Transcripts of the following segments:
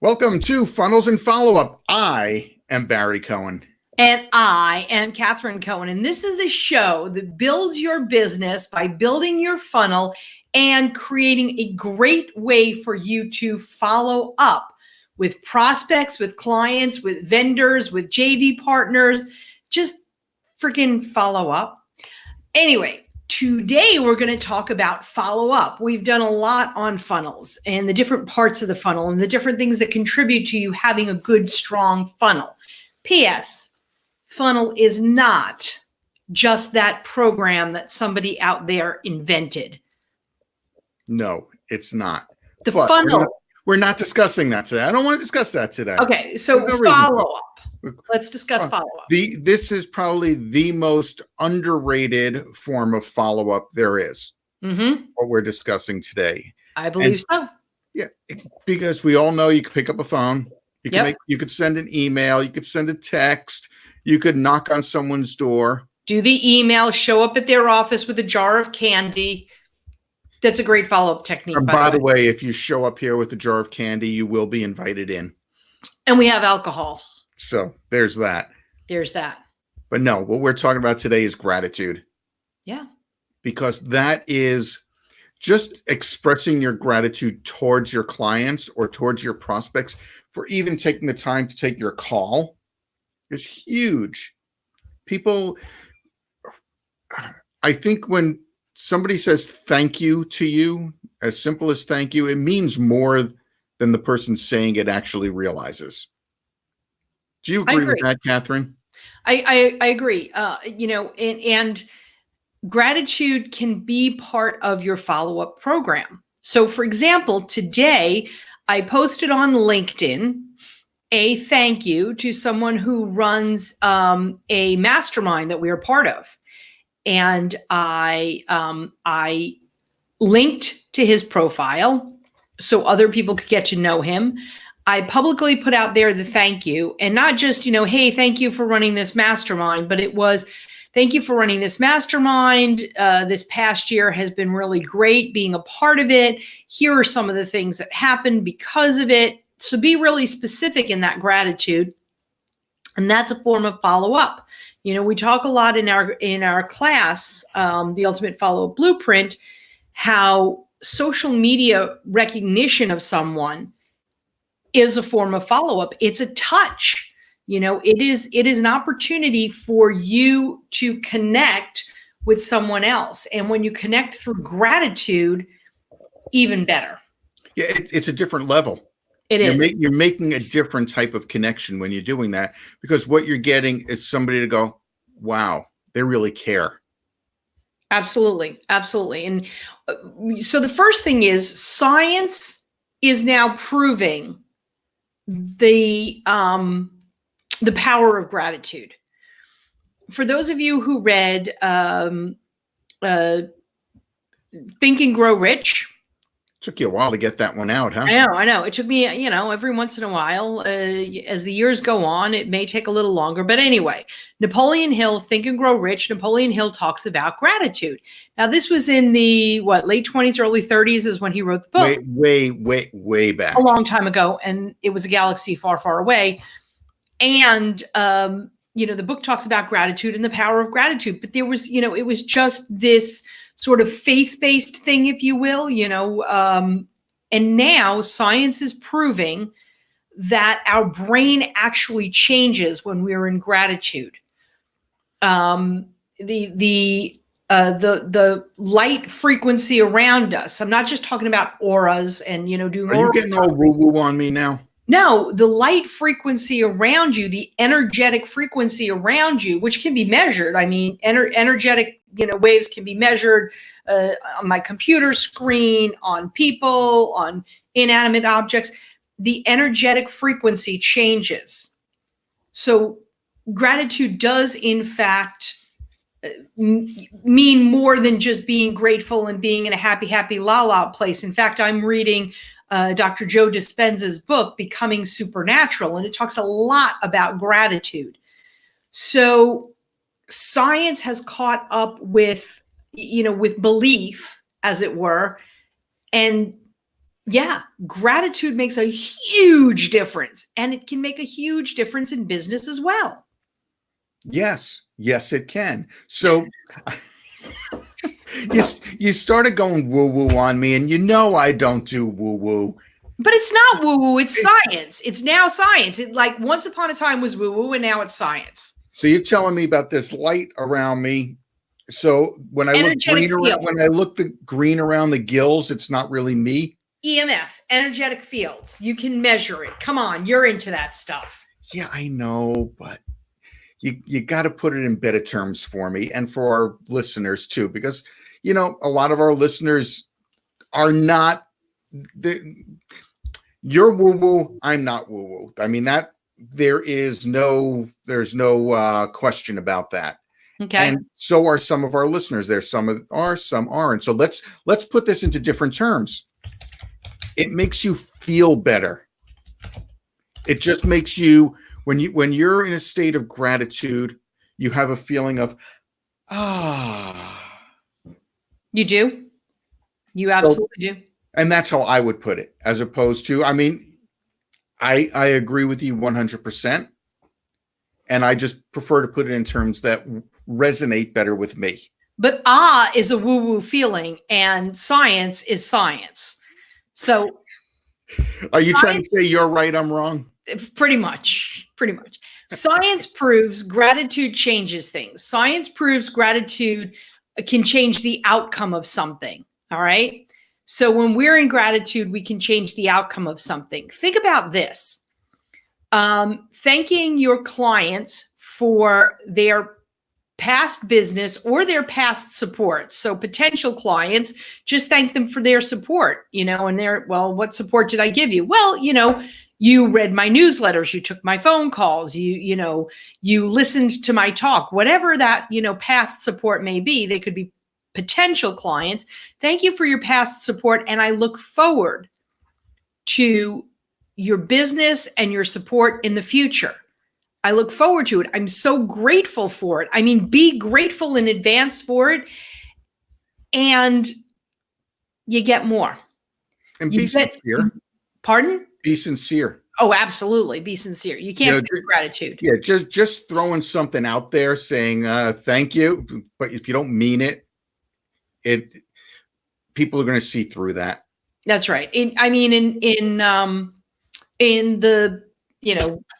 Welcome to Funnels and Follow-Up. I am Barry Cohen. And I am Kathryn Cohen. And this is the show that builds your business by building your funnel and creating a great way for you to follow up with prospects, with clients, with vendors, with JV partners. Just freaking follow up. Anyway, today we're going to talk about follow up. We've done a lot on funnels and the different parts of the funnel and the different things that contribute to you having a good, strong funnel. P.S. Funnel is not just that program that somebody out there invented. No, it's not. The funnel. We're not discussing that today. I don't want to discuss that today. Okay, so follow up. Let's discuss follow up. This is probably the most underrated form of follow up there is. What we're discussing today. I believe so. Yeah, because we all know you can pick up a phone. You could send an email. You could send a text. You could knock on someone's door. Do the email, show up at their office with a jar of candy. That's a great follow-up technique. And by the way, if you show up here with a jar of candy, you will be invited in. And we have alcohol. So there's that. There's that. But no, what we're talking about today is gratitude. Yeah. Because that is just expressing your gratitude towards your clients or towards your prospects for even taking the time to take your call is huge. People, I think when somebody says thank you to you, as simple as thank you, it means more than the person saying it actually realizes. Do you agree with that, Kathryn? I agree. And gratitude can be part of your follow-up program. So for example, today I posted on LinkedIn a thank you to someone who runs a mastermind that we are part of. And I linked to his profile so other people could get to know him. I publicly put out there the thank you, and not just, hey, thank you for running this mastermind, but it was, thank you for running this mastermind. This past year has been really great being a part of it. Here are some of the things that happened because of it. So be really specific in that gratitude. And that's a form of follow-up. We talk a lot in our class, the Ultimate Follow-Up Blueprint, how social media recognition of someone is a form of follow-up. It's a touch. It is an opportunity for you to connect with someone else. And when you connect through gratitude, even better. Yeah, it's a different level. You're making a different type of connection when you're doing that, because what you're getting is somebody to go, wow, they really care. Absolutely. Absolutely. And so the first thing is science is now proving the power of gratitude. For those of you who read Think and Grow Rich. Took you a while to get that one out, huh? I know. It took me, every once in a while, as the years go on, it may take a little longer. But anyway, Napoleon Hill, Think and Grow Rich. Napoleon Hill talks about gratitude. Now, this was in the, late 20s, early 30s is when he wrote the book. Way back. A long time ago. And it was a galaxy far, far away. And, the book talks about gratitude and the power of gratitude. But there was, it was just this sort of faith-based thing, if you will, and now science is proving that our brain actually changes when we're in gratitude. The light frequency around us. I'm not just talking about auras and, doing. Are you getting all woo-woo on me now? No, the light frequency around you, the energetic frequency around you, which can be measured. I mean, energetic, waves can be measured on my computer screen, on people, on inanimate objects. The energetic frequency changes. So gratitude does, in fact, mean more than just being grateful and being in a happy, la-la place. In fact, I'm reading Dr. Joe Dispenza's book, Becoming Supernatural, and it talks a lot about gratitude. So science has caught up with, with belief, as it were, and Yeah, gratitude makes a huge difference, and it can make a huge difference in business as well. Yes, yes, it can. So you started going woo woo on me, and I don't do woo woo. But it's not woo woo, it's science. It's now science. It like once upon a time was woo woo and now it's science. So you're telling me about this light around me. So when I Energetic look the green around the gills, it's not really me. EMF, energetic fields. You can measure it. Come on, you're into that stuff. Yeah, I know, but you got to put it in better terms for me and for our listeners too, because a lot of our listeners are not you're woo woo, I'm not woo woo. I mean that there's no question about that. Okay. And so are some of our listeners. There's some are, some aren't. So let's put this into different terms. It makes you feel better. It just makes you, when you're in a state of gratitude, you have a feeling of, You do? You absolutely do. And that's how I would put it, as opposed to, I mean, I agree with you 100%. And I just prefer to put it in terms that resonate better with me. But is a woo-woo feeling and science is science. So are you trying to say you're right, I'm wrong? Pretty much. Science proves gratitude changes things. Science proves gratitude can change the outcome of something. All right. So when we're in gratitude, we can change the outcome of something. Think about this. Thanking your clients for their past business or their past support. So potential clients, just thank them for their support, and what support did I give you? Well, you read my newsletters, you took my phone calls, you listened to my talk, whatever that, past support may be. They could be potential clients. Thank you for your past support. And I look forward to your business and your support in the future. I look forward to it. I'm so grateful for it. I mean, be grateful in advance for it. And you get more. And be sincere. Pardon? Be sincere. Oh, absolutely. Be sincere. You can't forget gratitude. Yeah, just throwing something out there saying thank you, but if you don't mean it, people are going to see through that. That's right. In the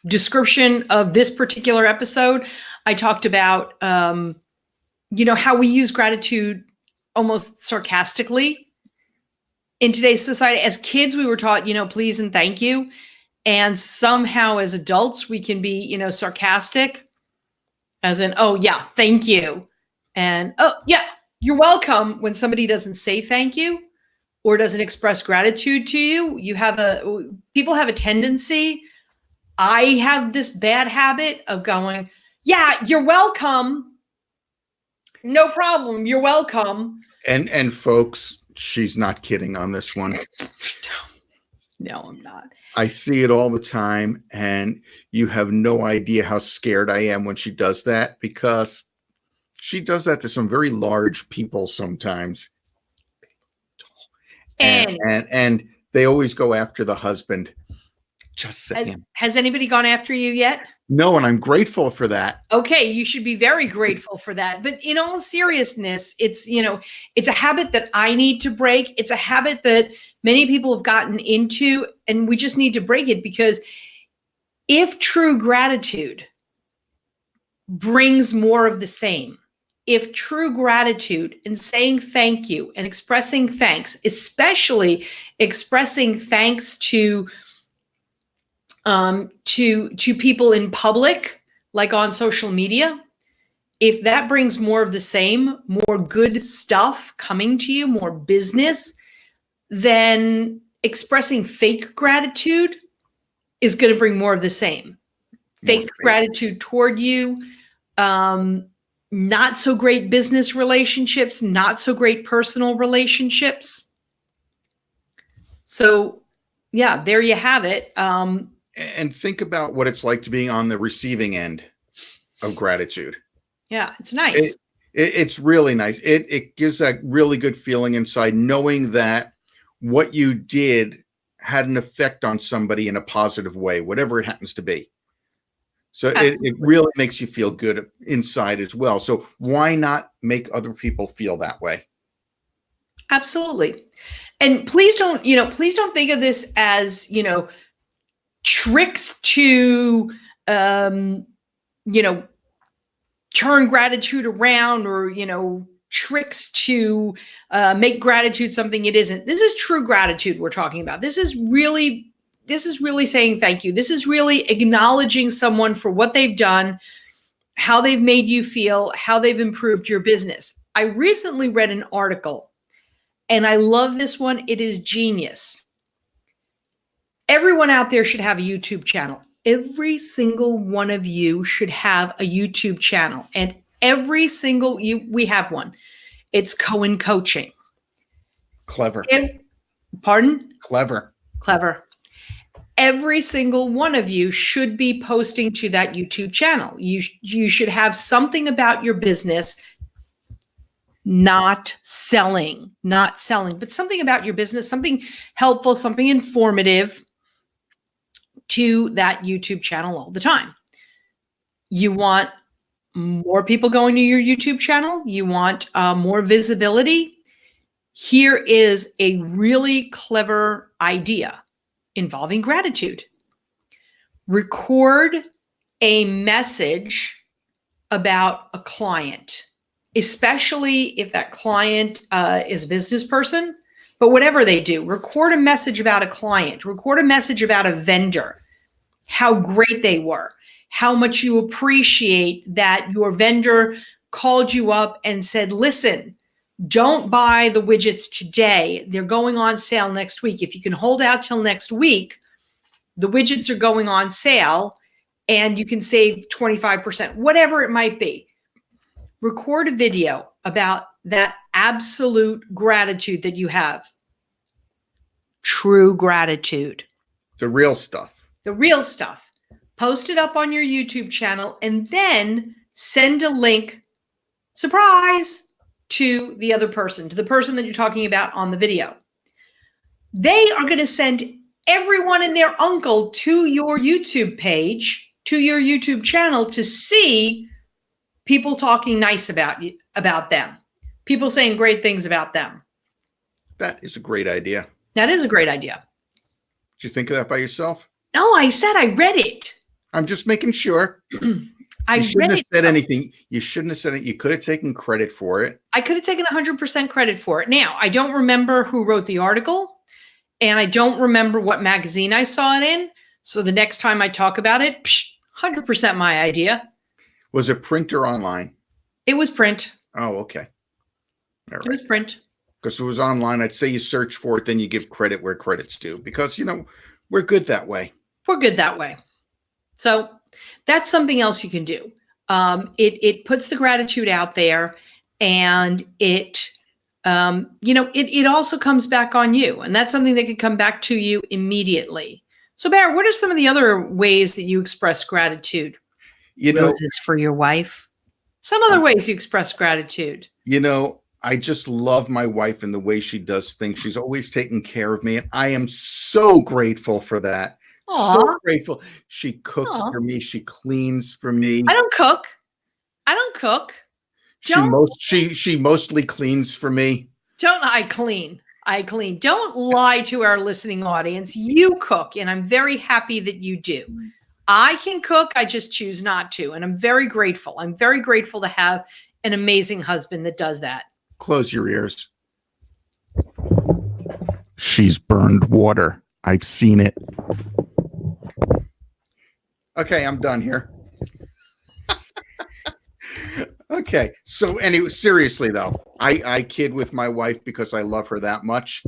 description of this particular episode, I talked about how we use gratitude almost sarcastically in today's society. As kids, we were taught, please and thank you. And somehow as adults, we can be, sarcastic as in, oh yeah, thank you. And oh yeah, you're welcome. When somebody doesn't say thank you or doesn't express gratitude to you, people have a tendency. I have this bad habit of going, yeah, you're welcome. No problem. You're welcome. And folks, she's not kidding on this one. No, I'm not. I see it all the time, and you have no idea how scared I am when she does that, because she does that to some very large people sometimes. And they always go after the husband. Just saying. Has anybody gone after you yet? No, and I'm grateful for that. Okay, you should be very grateful for that. But in all seriousness, it's a habit that I need to break. It's a habit that many people have gotten into, and we just need to break it, because if true gratitude brings more of the same, if true gratitude and saying thank you and expressing thanks, especially expressing thanks to people in public, like on social media, if that brings more of the same, more good stuff coming to you, more business, then expressing fake gratitude is going to bring more of the same. Fake gratitude toward you, not so great business relationships, not so great personal relationships. So yeah, there you have it. And think about what it's like to be on the receiving end of gratitude. Yeah, it's nice. It's really nice. It gives that really good feeling inside, knowing that what you did had an effect on somebody in a positive way, whatever it happens to be. So it really makes you feel good inside as well. So why not make other people feel that way? Absolutely. And please don't, please don't think of this as, tricks to, turn gratitude around, or, tricks to make gratitude something it isn't. This is true gratitude we're talking about. This is really saying thank you. This is really acknowledging someone for what they've done, how they've made you feel, how they've improved your business. I recently read an article, and I love this one. It is genius. Everyone out there should have a YouTube channel. Every single one of you should have a YouTube channel, and we have one. It's Cohen Coaching. Clever. Pardon? Clever. Every single one of you should be posting to that YouTube channel. You should have something about your business, not selling, but something about your business, something helpful, something informative to that YouTube channel all the time. You want more people going to your YouTube channel. You want more visibility. Here is a really clever idea involving gratitude. Record a message about a client, especially if that client is a business person, but whatever they do, record a message about a client, record a message about a vendor, how great they were, how much you appreciate that your vendor called you up and said, listen, don't buy the widgets today. They're going on sale next week. If you can hold out till next week, the widgets are going on sale and you can save 25%, whatever it might be. Record a video about that absolute gratitude that you have. True gratitude. The real stuff. The real stuff. Post it up on your YouTube channel and then send a link, surprise, to the other person, to the person that you're talking about on the video. They are going to send everyone and their uncle to your YouTube page, to your YouTube channel, to see people talking nice about them, people saying great things about them. That is a great idea. That is a great idea. Did you think of that by yourself? No, I said I read it. I'm just making sure. You shouldn't have said anything. You shouldn't have said it. You could have taken credit for it. I could have taken 100% credit for it. Now, I don't remember who wrote the article, and I don't remember what magazine I saw it in. So the next time I talk about it, 100% my idea. Was it print or online? It was print. Oh, okay. All right. It was print. Because if it was online, I'd say you search for it, then you give credit where credit's due. Because, we're good that way. We're good that way. So that's something else you can do. It puts the gratitude out there, and it also comes back on you, and that's something that could come back to you immediately. So, Bear, what are some of the other ways that you express gratitude? Roses for your wife. Some other ways you express gratitude. I just love my wife and the way she does things. She's always taking care of me, and I am so grateful for that. Aww. So grateful. She cooks for me. She cleans for me. I don't cook. She mostly cleans for me. I clean. Don't lie to our listening audience. You cook, and I'm very happy that you do. I can cook. I just choose not to, and I'm very grateful. I'm very grateful to have an amazing husband that does that. Close your ears. She's burned water. I've seen it. Okay, I'm done here. Okay, so anyway, seriously though, I kid with my wife because I love her that much.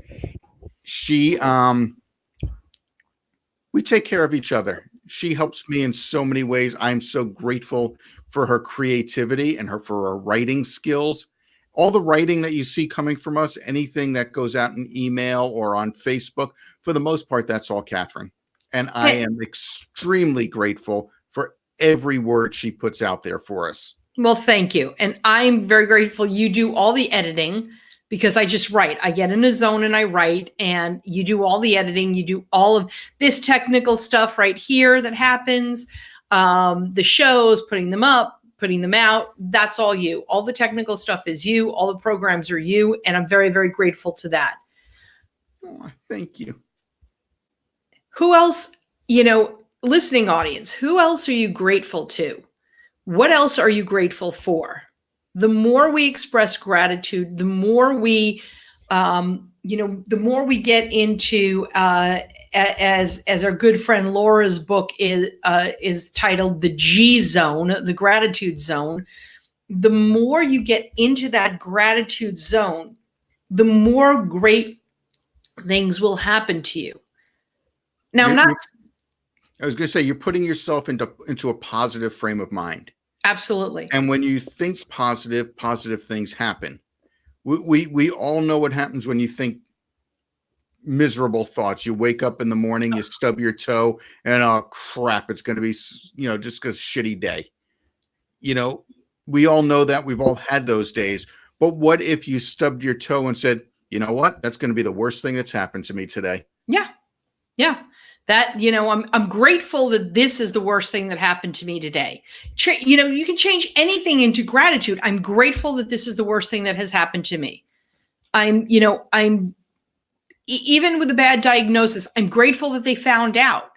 We take care of each other. She helps me in so many ways. I'm so grateful for her creativity and for her writing skills. All the writing that you see coming from us, anything that goes out in email or on Facebook, for the most part, that's all Kathryn. And I am extremely grateful for every word she puts out there for us. Well, thank you. And I'm very grateful you do all the editing. because I just write. I get in a zone and I write, and you do all the editing. You do all of this technical stuff right here that happens, the shows, putting them up, putting them out. That's all you. All the technical stuff is you. All the programs are you. And I'm very, very grateful to that. Oh, thank you. Who else, listening audience, who else are you grateful to? What else are you grateful for? The more we express gratitude, the more we, the more we get into, as our good friend Laura's book is titled The G Zone, the gratitude zone. The more you get into that gratitude zone, the more great things will happen to you. Now, I was going to say, you're putting yourself into a positive frame of mind. Absolutely. And when you think positive things happen. We all know what happens when you think miserable thoughts. You wake up in the morning, you stub your toe, and oh crap, it's going to be, just a shitty day. We all know that. We've all had those days. But what if you stubbed your toe and said, you know what? That's going to be the worst thing that's happened to me today. Yeah. Yeah. That, I'm grateful that this is the worst thing that happened to me today. You can change anything into gratitude. I'm grateful that this is the worst thing that has happened to me. I'm even with a bad diagnosis, I'm grateful that they found out.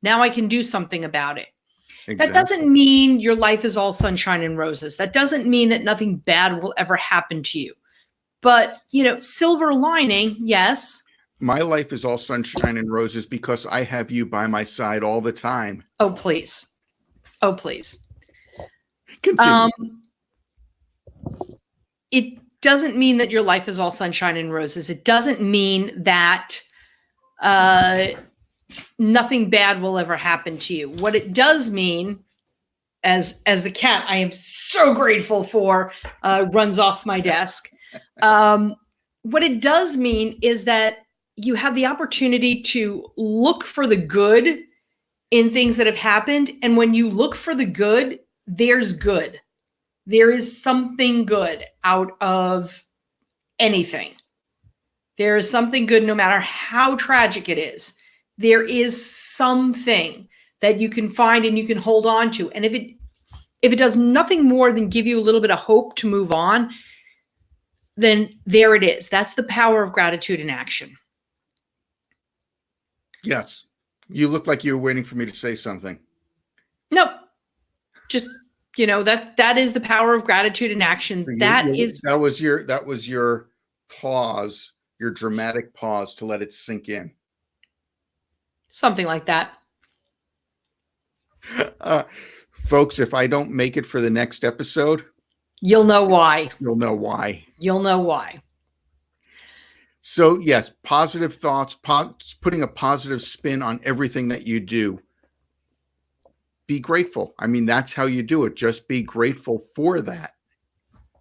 Now I can do something about it. Exactly. That doesn't mean your life is all sunshine and roses. That doesn't mean that nothing bad will ever happen to you. But, silver lining, yes. My life is all sunshine and roses because I have you by my side all the time. Oh, please. Oh, please. Continue. It doesn't mean that your life is all sunshine and roses. It doesn't mean that nothing bad will ever happen to you. What it does mean, as the cat I am so grateful for runs off my desk, what it does mean is that you have the opportunity to look for the good in things that have happened. And when you look for the good, there's good. There is something good out of anything. There is something good, no matter how tragic it is. There is something that you can find and you can hold on to. And if it does nothing more than give you a little bit of hope to move on, then there it is. That's the power of gratitude in action. Yes. You look like you were waiting for me to say something. Nope. Just, that is the power of gratitude in action. That was your pause, your dramatic pause to let it sink in. Something like that. Folks, if I don't make it for the next episode, you'll know why. You'll know why. You'll know why. So yes, positive thoughts, putting a positive spin on everything that you do. Be grateful. I mean, that's how you do it. Just be grateful for that.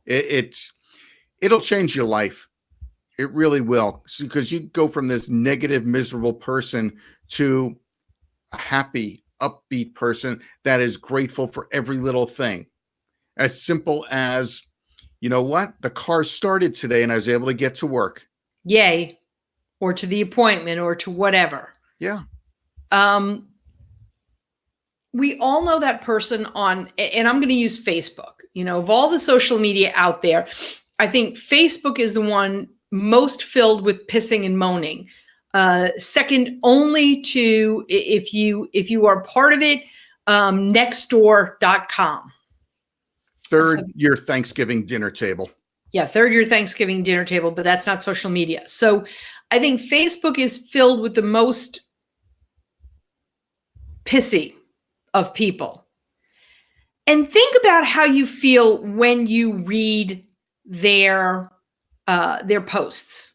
It'll change your life. It really will. Because you go from this negative, miserable person to a happy, upbeat person that is grateful for every little thing. As simple as, you know what? The car started today and I was able to get to work. Yay. Or to the appointment or to whatever. Yeah. We all know that person and I'm going to use Facebook, of all the social media out there, I think Facebook is the one most filled with pissing and moaning. Second only to, if you are part of it, nextdoor.com. Third, your Thanksgiving dinner table. Yeah, third your Thanksgiving dinner table, but that's not social media. So I think Facebook is filled with the most pissy of people. And think about how you feel when you read their posts.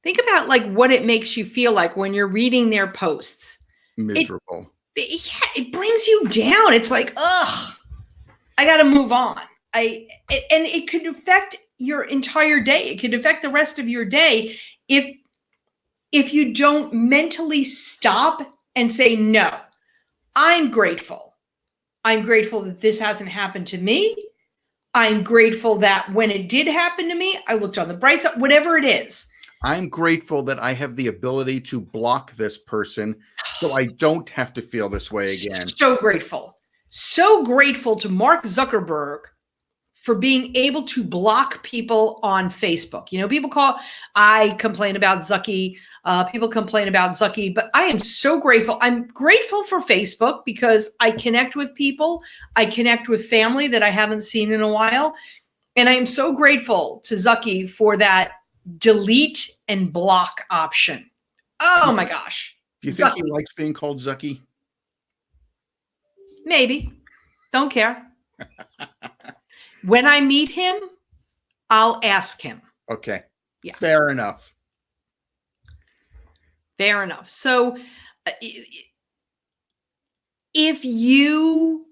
Think about what it makes you feel like when you're reading their posts. Miserable. It brings you down. It's like, ugh, I got to move on. And it could affect your entire day. It could affect the rest of your day if you don't mentally stop and say, no, I'm grateful. I'm grateful that this hasn't happened to me. I'm grateful that when it did happen to me, I looked on the bright side, whatever it is. I'm grateful that I have the ability to block this person so I don't have to feel this way again. So grateful. So grateful to Mark Zuckerberg for being able to block people on Facebook. You know, I complain about Zucky, people complain about Zucky, but I am so grateful. I'm grateful for Facebook because I connect with people. I connect with family that I haven't seen in a while. And I am so grateful to Zucky for that delete and block option. Oh my gosh. Do you think he likes being called Zucky? Maybe. Don't care. When I meet him, I'll ask him. Okay. Yeah. Fair enough. Fair enough. So if you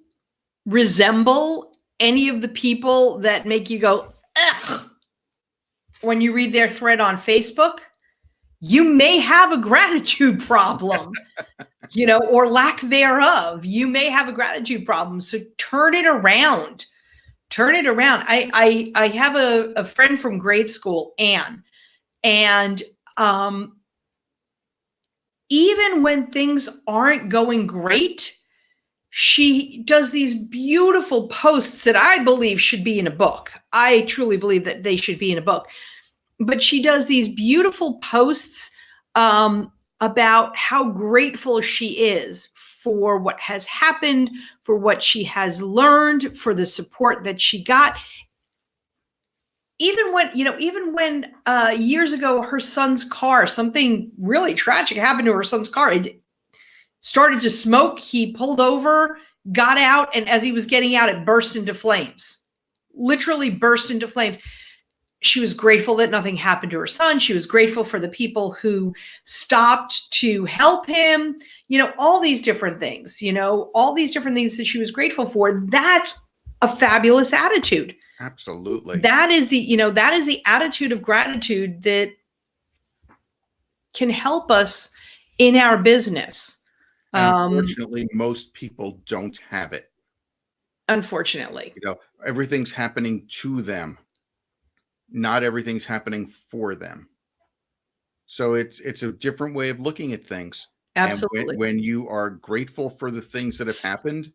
resemble any of the people that make you go, ugh, when you read their thread on Facebook, you may have a gratitude problem, you know, or lack thereof. You may have a gratitude problem. So turn it around. Turn it around. I have a friend from grade school, Anne, and even when things aren't going great, she does these beautiful posts that I believe should be in a book. I truly believe that they should be in a book. But she does these beautiful posts about how grateful she is for what has happened, for what she has learned, for the support that she got. Even when years ago, her son's car, something really tragic happened to her son's car. It started to smoke. He pulled over, got out, and as he was getting out, it burst into flames. Literally burst into flames. She was grateful that nothing happened to her son. She was grateful for the people who stopped to help him. You know, all these different things, all these different things that she was grateful for. That's a fabulous attitude. Absolutely. That is the attitude of gratitude that can help us in our business. Unfortunately, most people don't have it. Unfortunately. Everything's happening to them. Not everything's happening for them. So it's a different way of looking at things. Absolutely. And when you are grateful for the things that have happened,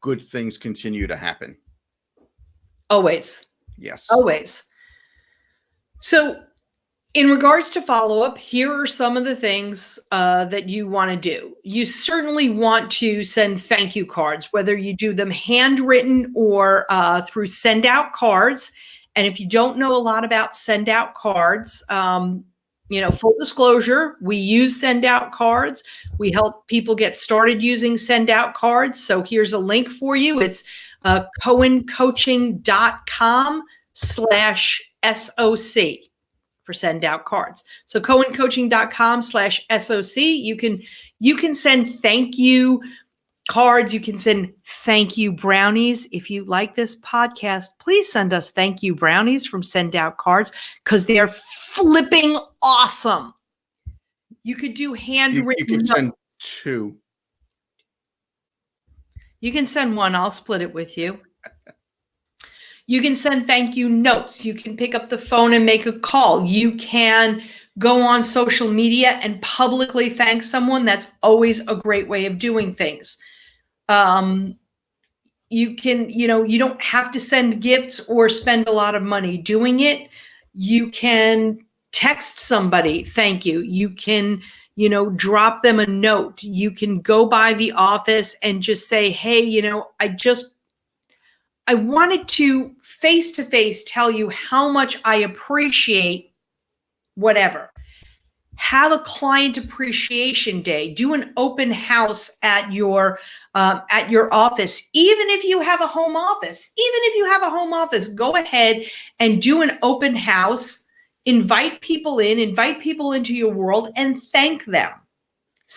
good things continue to happen. Always. Yes. Always. So in regards to follow-up, here are some of the things that you want to do. You certainly want to send thank you cards, whether you do them handwritten or through send out cards. And if you don't know a lot about send out cards, full disclosure, we use send out cards. We help people get started using send out cards. So here's a link for you. It's cohencoaching.com/SOC for send out cards. So cohencoaching.com/SOC. You can send thank you cards. You can send thank you brownies. If you like this podcast, please send us thank you brownies from Send Out Cards because they're flipping awesome. You could do handwritten. You can send two. You can send one. I'll split it with you. You can send thank you notes. You can pick up the phone and make a call. You can go on social media and publicly thank someone. That's always a great way of doing things. You can, you don't have to send gifts or spend a lot of money doing it. You can text somebody, thank you. You can, drop them a note. You can go by the office and just say, hey, I wanted to face-to-face tell you how much I appreciate whatever. Have a client appreciation day. Do an open house at your office. Even if you have a home office, go ahead and do an open house. Invite people into your world and thank them.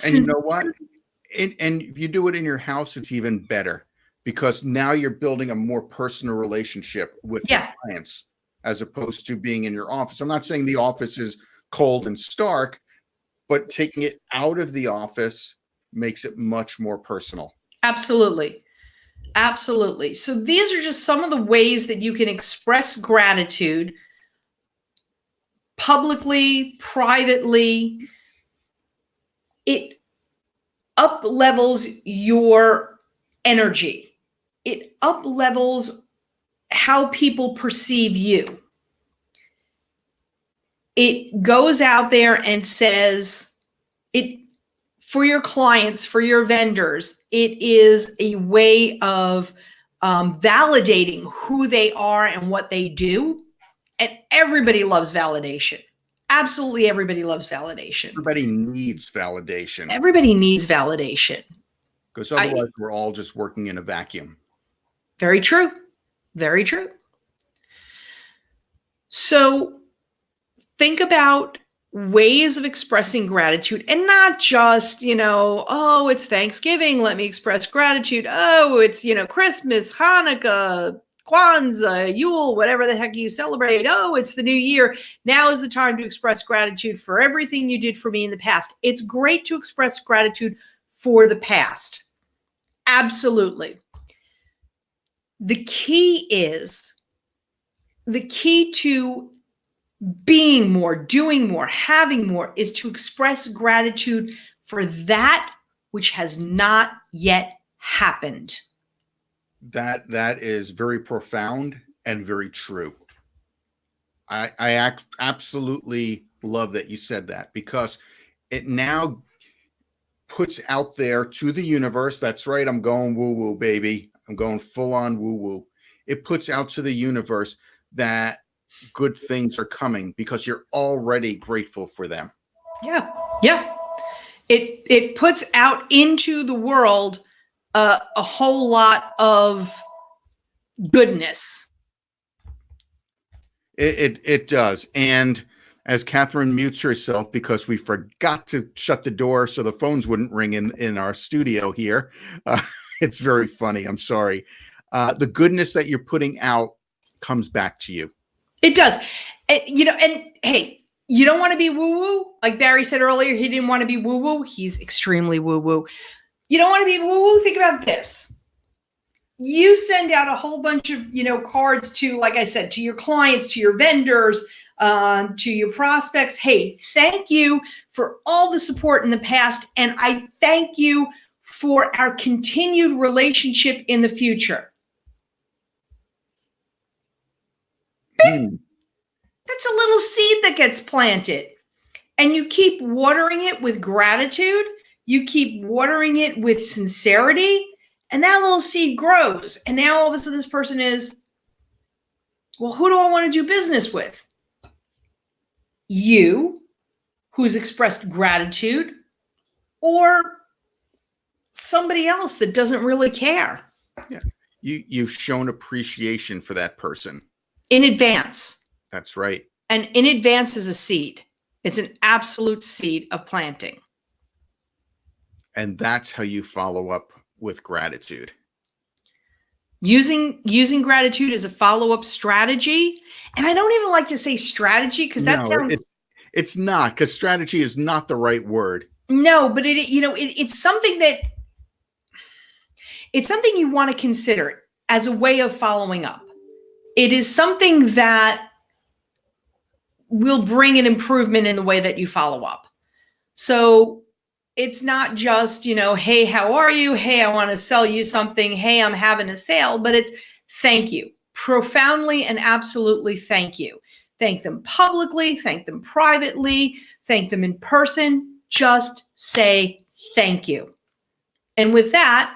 And you know what? And if you do it in your house, it's even better because now you're building a more personal relationship with your clients as opposed to being in your office. I'm not saying the office is cold and stark, but taking it out of the office makes it much more personal. Absolutely. Absolutely. So these are just some of the ways that you can express gratitude publicly, privately. It up levels your energy. It up levels how people perceive you. It goes out there and says it for your clients, for your vendors. It is a way of validating who they are and what they do. And everybody loves validation. Absolutely everybody loves validation. Everybody needs validation. Everybody needs validation. Because otherwise we're all just working in a vacuum. Very true. Very true. So think about ways of expressing gratitude, and not just, oh, it's Thanksgiving, let me express gratitude. Oh, it's, Christmas, Hanukkah, Kwanzaa, Yule, whatever the heck you celebrate. Oh, it's the new year. Now is the time to express gratitude for everything you did for me in the past. It's great to express gratitude for the past. Absolutely. The key to being more, doing more, having more is to express gratitude for that which has not yet happened. That is very profound and very true. I absolutely love that you said that, because it now puts out there to the universe. That's right. I'm going woo-woo, baby. I'm going full on woo-woo. It puts out to the universe that good things are coming because you're already grateful for them. Yeah. Yeah. It puts out into the world a whole lot of goodness. It does. And as Kathryn mutes herself because we forgot to shut the door so the phones wouldn't ring in our studio here. It's very funny. I'm sorry. The goodness that you're putting out comes back to you. It does. And hey, you don't want to be woo-woo. Like Barry said earlier, he didn't want to be woo-woo. He's extremely woo-woo. You don't want to be woo-woo. Think about this. You send out a whole bunch of, cards to, like I said, to your clients, to your vendors, to your prospects. Hey, thank you for all the support in the past. And I thank you for our continued relationship in the future. That's a little seed that gets planted. And you keep watering it with gratitude. You keep watering it with sincerity. And that little seed grows. And now all of a sudden this person is, well, who do I want to do business with? You, who's expressed gratitude, or somebody else that doesn't really care. Yeah. You've shown appreciation for that person. In advance. That's right. And in advance is a seed. It's an absolute seed of planting. And that's how you follow up with gratitude. Using gratitude as a follow-up strategy. And I don't even like to say strategy because that sounds... It's not, because strategy is not the right word. No, but it's something that... It's something you want to consider as a way of following up. It is something that will bring an improvement in the way that you follow up. So it's not just, hey, how are you? Hey, I want to sell you something. Hey, I'm having a sale. But it's thank you. Profoundly and absolutely thank you. Thank them publicly. Thank them privately. Thank them in person. Just say thank you. And with that,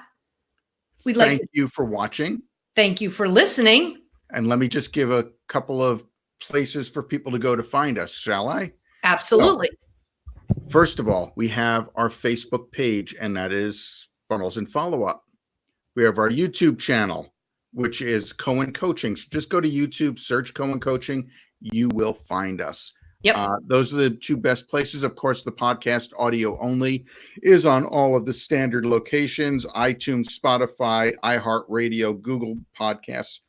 we'd like to thank you for watching. Thank you for listening. And let me just give a couple of places for people to go to find us, shall I? Absolutely. So, first of all, we have our Facebook page, and that is Funnels and Follow-Up. We have our YouTube channel, which is Cohen Coaching. So just go to YouTube, search Cohen Coaching. You will find us. Yep. Those are the two best places. Of course, the podcast audio only is on all of the standard locations: iTunes, Spotify, iHeartRadio, Google Podcasts.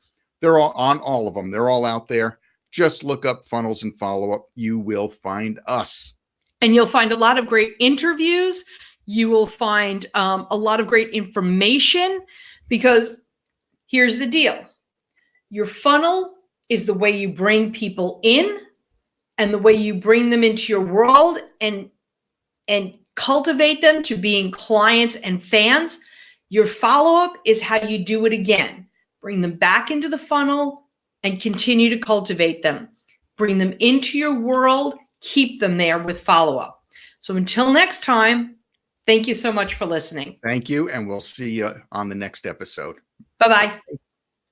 They're all on all of them. They're all out there. Just look up Funnels and Follow-Up. You will find us. And you'll find a lot of great interviews. You will find a lot of great information, because Here's the deal. Your funnel is the way you bring people in and the way you bring them into your world and cultivate them to being clients and fans. Your follow-up is how you do it again. Bring them back into the funnel and continue to cultivate them. Bring them into your world, keep them there with follow-up. So until next time, thank you so much for listening. Thank you, and we'll see you on the next episode. Bye-bye.